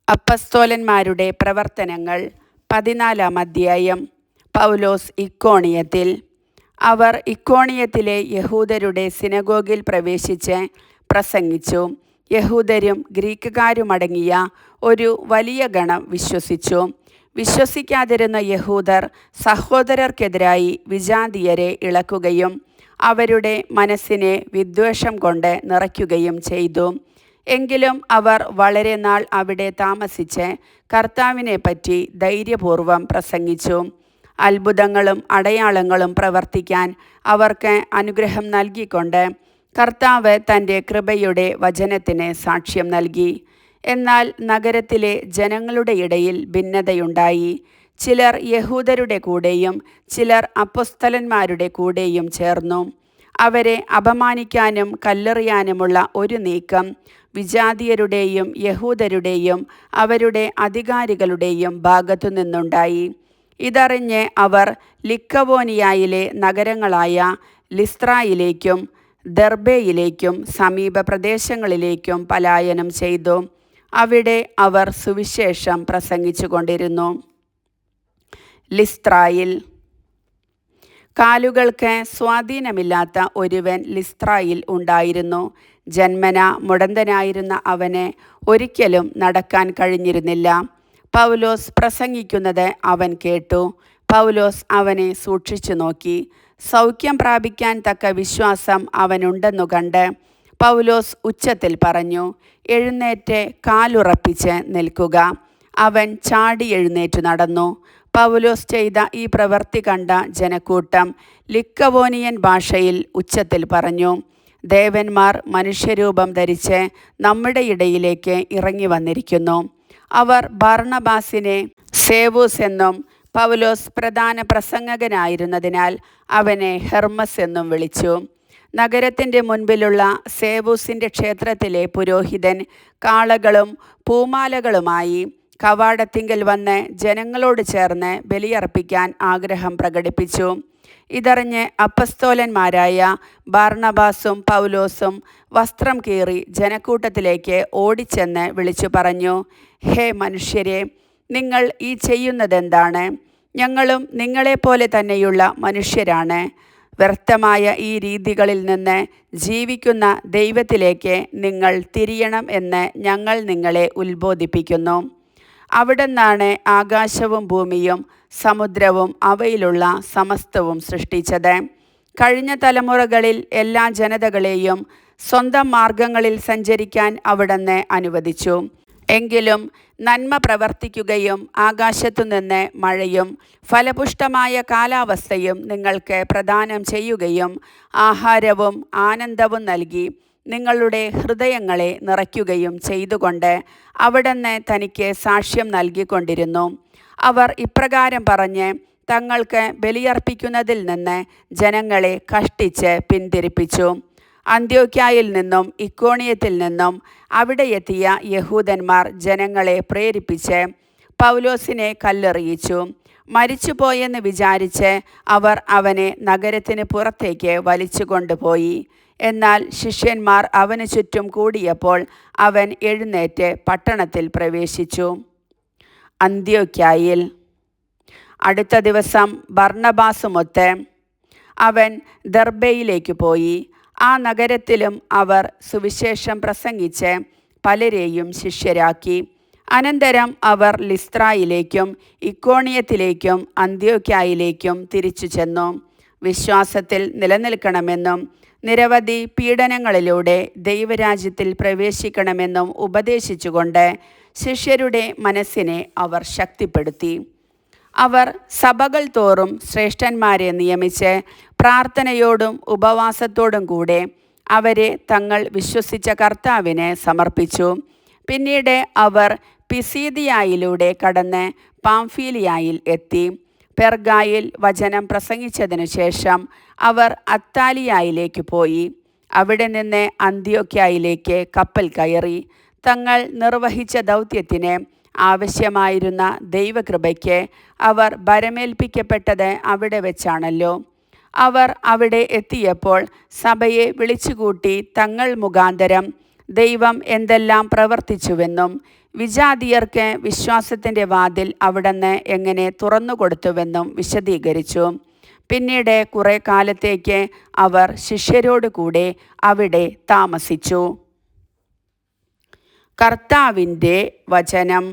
അപ്പസ്തോലന്മാരുടെ പ്രവർത്തനങ്ങൾ 14-ാം അധ്യായം. പൗലോസ് ഇക്കോണിയത്തിൽ. അവർ ഇക്കോണിയത്തിലെ യഹൂദരുടെ സിനഗോഗിൽ പ്രവേശിച്ച് പ്രസംഗിച്ചു. യഹൂദരും ഗ്രീക്കുകാരുമടങ്ങിയ ഒരു വലിയ ഗണം വിശ്വസിച്ചു. വിശ്വസിക്കാതിരുന്ന യഹൂദർ സഹോദരർക്കെതിരായി വിജാതീയരെ ഇളക്കുകയും അവരുടെ മനസ്സിനെ വിദ്വേഷം കൊണ്ട് നിറയ്ക്കുകയും ചെയ്തു. എങ്കിലും അവർ വളരെ നാൾ അവിടെ താമസിച്ച് കർത്താവിനെപ്പറ്റി ധൈര്യപൂർവ്വം പ്രസംഗിച്ചു. അത്ഭുതങ്ങളും അടയാളങ്ങളും പ്രവർത്തിക്കാൻ അവർക്ക് അനുഗ്രഹം നൽകിക്കൊണ്ട് കർത്താവ് തൻ്റെ കൃപയുടെ വചനത്തിന് സാക്ഷ്യം നൽകി. എന്നാൽ നഗരത്തിലെ ജനങ്ങളുടെ ഇടയിൽ ഭിന്നതയുണ്ടായി. ചിലർ യഹൂദരുടെ കൂടെയും ചിലർ അപ്പൊസ്തലന്മാരുടെ കൂടെയും ചേർന്നു. അവരെ അപമാനിക്കാനും കല്ലെറിയാനുമുള്ള ഒരു നീക്കം വിജാതീയരുടെയും യഹൂദരുടെയും അവരുടെ അധികാരികളുടെയും ഭാഗത്തു നിന്നുണ്ടായി. ഇതറിഞ്ഞ് അവർ ലിക്കവോനിയായിലെ നഗരങ്ങളായ ലിസ്ത്രായിലേക്കും ദെർബയിലേക്കും സമീപ പ്രദേശങ്ങളിലേക്കും പലായനം ചെയ്തു. അവിടെ അവർ സുവിശേഷം പ്രസംഗിച്ചു കൊണ്ടിരുന്നു. ലിസ്ത്രായിൽ. കാലുകൾക്ക് സ്വാധീനമില്ലാത്ത ഒരുവൻ ലിസ്ത്രായിൽ ഉണ്ടായിരുന്നു. ജന്മന മുടന്തനായിരുന്ന അവന് ഒരിക്കലും നടക്കാൻ കഴിഞ്ഞിരുന്നില്ല. പൗലോസ് പ്രസംഗിക്കുന്നത് അവൻ കേട്ടു. പൗലോസ് അവനെ സൂക്ഷിച്ചു നോക്കി. സൗഖ്യം പ്രാപിക്കാൻ തക്ക വിശ്വാസം അവനുണ്ടെന്നു കണ്ട് പൗലോസ് ഉച്ചത്തിൽ പറഞ്ഞു, എഴുന്നേറ്റ് കാലുറപ്പിച്ച് നിൽക്കുക. അവൻ ചാടി എഴുന്നേറ്റു നടന്നു. പൗലോസ് ചെയ്ത ഈ പ്രവൃത്തി കണ്ട ജനക്കൂട്ടം ലിക്കവോനിയൻ ഭാഷയിൽ ഉച്ചത്തിൽ പറഞ്ഞു, ദേവന്മാർ മനുഷ്യരൂപം ധരിച്ച് നമ്മുടെ ഇടയിലേക്ക് ഇറങ്ങി വന്നിരിക്കുന്നു. അവർ ബർണ്ണബാസിനെ സേവൂസ് എന്നും പൗലോസ് പ്രധാന പ്രസംഗകനായിരുന്നതിനാൽ അവനെ ഹെർമസ് എന്നും വിളിച്ചു. നഗരത്തിൻ്റെ മുൻപിലുള്ള സേവൂസിൻ്റെ ക്ഷേത്രത്തിലെ പുരോഹിതൻ കാളകളും പൂമാലകളുമായി കവാടത്തിങ്കൽ വന്ന് ജനങ്ങളോട് ചേർന്ന് ബലിയർപ്പിക്കാൻ ആഗ്രഹം പ്രകടിപ്പിച്ചു. ഇതറിഞ്ഞ് അപ്പസ്തോലന്മാരായ ബർണ്ണബാസും പൗലോസും വസ്ത്രം കീറി ജനക്കൂട്ടത്തിലേക്ക് ഓടിച്ചെന്ന് വിളിച്ചു പറഞ്ഞു, ഹേ മനുഷ്യരെ, നിങ്ങൾ ഈ ചെയ്യുന്നതെന്താണ്? ഞങ്ങളും നിങ്ങളെപ്പോലെ തന്നെയുള്ള മനുഷ്യരാണ്. വ്യർത്ഥമായ ഈ രീതികളിൽ നിന്ന് ജീവിക്കുന്ന ദൈവത്തിലേക്ക് നിങ്ങൾ തിരിയണം എന്ന് ഞങ്ങൾ നിങ്ങളെ ഉത്ബോധിപ്പിക്കുന്നു. അവിടുന്നാണ് ആകാശവും ഭൂമിയും സമുദ്രവും അവയിലുള്ള സമസ്തവും സൃഷ്ടിച്ചത്. കഴിഞ്ഞ തലമുറകളിൽ എല്ലാ ജനതകളെയും സ്വന്തം മാർഗങ്ങളിൽ സഞ്ചരിക്കാൻ അവിടുന്ന് അനുവദിച്ചു. എങ്കിലും നന്മ പ്രവർത്തിക്കുകയും ആകാശത്തുനിന്ന് മഴയും ഫലപുഷ്ടമായ കാലാവസ്ഥയും നിങ്ങൾക്ക് പ്രദാനം ചെയ്യുകയും ആഹാരവും ആനന്ദവും നൽകി നിങ്ങളുടെ ഹൃദയങ്ങളെ നിറയ്ക്കുകയും ചെയ്തുകൊണ്ട് അവിടുന്ന് തനിക്ക് സാക്ഷ്യം നൽകിക്കൊണ്ടിരുന്നു. അവർ ഇപ്രകാരം പറഞ്ഞ് തങ്ങൾക്ക് ബലിയർപ്പിക്കുന്നതിൽ നിന്ന് ജനങ്ങളെ കഷ്ടിച്ച് പിന്തിരിപ്പിച്ചു. അന്ത്യോക്യായിൽ നിന്നും ഇക്കോണിയത്തിൽ നിന്നും അവിടെ എത്തിയ യഹൂദന്മാർ ജനങ്ങളെ പ്രേരിപ്പിച്ച് പൗലോസിനെ കല്ലെറിയിച്ചു. മരിച്ചുപോയെന്ന് വിചാരിച്ച് അവർ അവനെ നഗരത്തിന് പുറത്തേക്ക് വലിച്ചു കൊണ്ടുപോയി. എന്നാൽ ശിഷ്യന്മാർ അവന് ചുറ്റും കൂടിയപ്പോൾ അവൻ എഴുന്നേറ്റ് പട്ടണത്തിൽ പ്രവേശിച്ചു. അന്ത്യോക്യായിൽ. അടുത്ത ദിവസം ബർണ്ണബാസുമൊത്ത് അവൻ ദെർബയിലേക്ക് പോയി. ആ നഗരത്തിലും അവർ സുവിശേഷം പ്രസംഗിച്ച് പലരെയും ശിഷ്യരാക്കി. അനന്തരം അവർ ലിസ്ത്രായിലേക്കും ഇക്കോണിയത്തിലേക്കും അന്ത്യോക്യായിലേക്കും തിരിച്ചു ചെന്നു. വിശ്വാസത്തിൽ നിലനിൽക്കണമെന്നും നിരവധി പീഡനങ്ങളിലൂടെ ദൈവരാജ്യത്തിൽ പ്രവേശിക്കണമെന്നും ഉപദേശിച്ചുകൊണ്ട് ശിഷ്യരുടെ മനസ്സിനെ അവർ ശക്തിപ്പെടുത്തി. അവർ സഭകൾ തോറും ശ്രേഷ്ഠന്മാരെ നിയമിച്ച് പ്രാർത്ഥനയോടും ഉപവാസത്തോടും കൂടെ അവരെ തങ്ങൾ വിശ്വസിച്ച കർത്താവിന് സമർപ്പിച്ചു. പിന്നീട് അവർ പിസീദിയായിലൂടെ കടന്ന് പാംഫീലിയായിൽ എത്തി. പെർഗായിൽ വചനം പ്രസംഗിച്ചതിനു ശേഷം അവർ അത്താലിയായിലേക്ക് പോയി. അവിടെ നിന്ന് അന്ത്യോക്യായിലേക്ക് കപ്പൽ കയറി. തങ്ങൾ നിർവഹിച്ച ദൗത്യത്തിന് ആവശ്യമായിരുന്ന ദൈവകൃപയ്ക്ക് അവർ ഭരമേൽപ്പിക്കപ്പെട്ടത് അവിടെ വെച്ചാണല്ലോ. അവർ അവിടെ എത്തിയപ്പോൾ സഭയെ വിളിച്ചുകൂട്ടി തങ്ങൾ മുഖാന്തരം ദൈവം എന്തെല്ലാം പ്രവർത്തിച്ചുവെന്നും വിജാതീയർക്ക് വിശ്വാസത്തിൻ്റെ വാതിൽ അവിടുന്ന് എങ്ങനെ തുറന്നുകൊടുത്തുവെന്നും വിശദീകരിച്ചു. പിന്നീട് കുറേ കാലത്തേക്ക് അവർ ശിഷ്യരോടുകൂടെ അവിടെ താമസിച്ചു. കർത്താവിൻ്റെ വചനം.